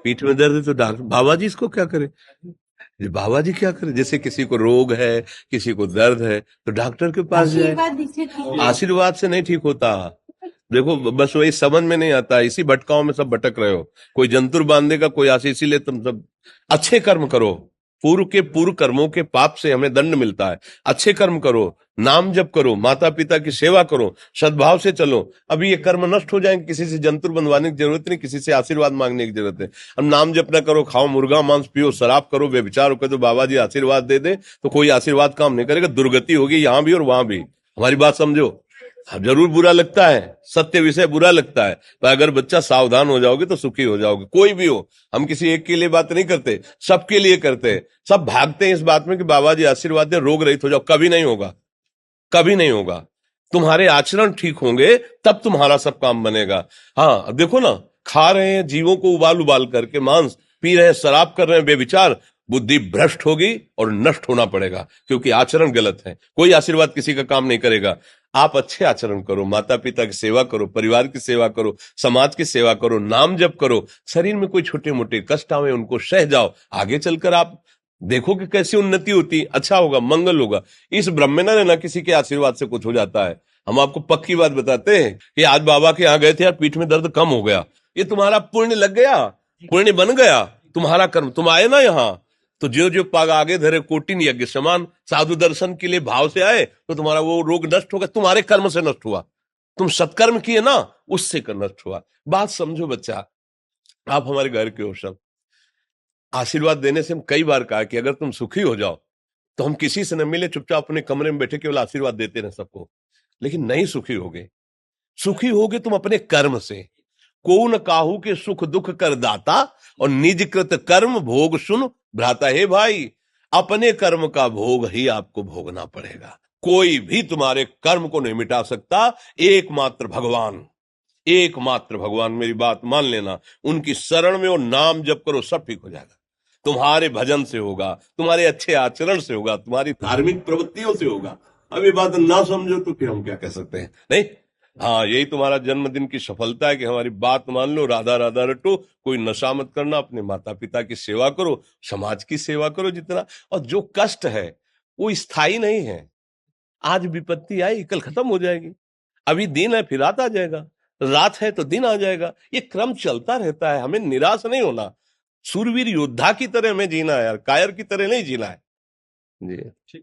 पीठ में दर्द है तो डॉक्टर, बाबा जी इसको क्या करे? ये बाबा जी क्या करे? जैसे किसी को रोग है, किसी को दर्द है, तो डॉक्टर के पास जाए। आशीर्वाद से नहीं ठीक होता। देखो, बस वही समझ में नहीं आता, इसी भटकाओं में सब भटक रहे हो। कोई जंतुर बांध देगा, कोई आशीष, इसीलिए तुम सब अच्छे कर्म करो। पूर्व के पूर्व कर्मों के पाप से हमें दंड मिलता है। अच्छे कर्म करो, नाम जप करो, माता पिता की सेवा करो, सद्भाव से चलो। अभी ये कर्म नष्ट हो जाएंगे, किसी से जंतुर बंधवाने की जरूरत नहीं, किसी से आशीर्वाद मांगने की जरूरत है। अब नाम जप ना करो, खाओ मुर्गा मांस, पियो शराब, करो व्यभिचार करो, तो बाबा जी आशीर्वाद दे दे तो कोई आशीर्वाद काम नहीं करेगा। दुर्गति होगी यहाँ भी और वहां भी। हमारी बात समझो। अब जरूर बुरा लगता है, सत्य विषय बुरा लगता है, पर अगर बच्चा सावधान हो जाओगे तो सुखी हो जाओगे। कोई भी हो, हम किसी एक के लिए बात नहीं करते, सबके लिए करते हैं। सब भागते हैं इस बात में कि बाबा जी आशीर्वाद दे, रोग रहित हो जाओ। कभी नहीं होगा, कभी नहीं होगा। तुम्हारे आचरण ठीक होंगे तब तुम्हारा सब काम बनेगा। हाँ, अब देखो ना, खा रहे हैं जीवों को उबाल उबाल करके मांस, पी रहे हैं शराब, कर रहे हैं बेविचार, बुद्धि भ्रष्ट होगी और नष्ट होना पड़ेगा, क्योंकि आचरण गलत है। कोई आशीर्वाद किसी का काम नहीं करेगा। आप अच्छे आचरण करो, माता पिता की सेवा करो, परिवार की सेवा करो, समाज की सेवा करो, नाम जप करो। शरीर में कोई छोटे मोटे कष्ट आवे उनको सह जाओ, आगे चलकर आप देखो कि कैसी उन्नति होती, अच्छा होगा, मंगल होगा। इस ब्रह्म में ना किसी के आशीर्वाद से कुछ हो जाता है। हम आपको पक्की बात बताते हैं कि आज बाबा के यहाँ गए थे यार, पीठ में दर्द कम हो गया। ये तुम्हारा पुण्य लग गया, पुण्य बन गया, तुम्हारा कर्म। तुम आए ना यहाँ, तो जो जो पाग आगे धरे कोटिन यज्ञ समान, साधु दर्शन के लिए भाव से आए तो तुम्हारा वो रोग नष्ट होगा। तुम्हारे कर्म से नष्ट हुआ, तुम सत्कर्म किए ना, उससे कर नष्ट हुआ। बात समझो बच्चा, आप हमारे घर के हो सब। आशीर्वाद देने से हम कई बार कहा कि अगर तुम सुखी हो जाओ तो हम किसी से न मिले, चुपचाप अपने कमरे में बैठे केवल आशीर्वाद देते रहे सबको। लेकिन नहीं सुखी होगे, सुखी होगे तुम अपने कर्म से। को न काहू के सुख दुख कर दाता, और निज कृत कर्म भोग सुन भ्राता। हे भाई, अपने कर्म का भोग ही आपको भोगना पड़ेगा। कोई भी तुम्हारे कर्म को नहीं मिटा सकता, एकमात्र भगवान, एकमात्र भगवान। मेरी बात मान लेना, उनकी शरण में और नाम जप करो, सब ठीक हो जाएगा। तुम्हारे भजन से होगा, तुम्हारे अच्छे आचरण से होगा, तुम्हारी धार्मिक प्रवृत्तियों से होगा। अब ये बात ना समझो तो फिर हम क्या कह सकते हैं? नहीं, हाँ, यही तुम्हारा जन्मदिन की सफलता है कि हमारी बात मान लो, राधा राधा रटो, कोई नशा मत करना, अपने माता पिता की सेवा करो, समाज की सेवा करो जितना। और जो कष्ट है वो स्थायी नहीं है। आज विपत्ति आई, कल खत्म हो जाएगी। अभी दिन है, फिर रात आ जाएगा, रात है तो दिन आ जाएगा। ये क्रम चलता रहता है, हमें निराश नहीं होना। सूरवीर योद्धा की तरह हमें जीना है यार, कायर की तरह नहीं जीना है। जी ठीक है।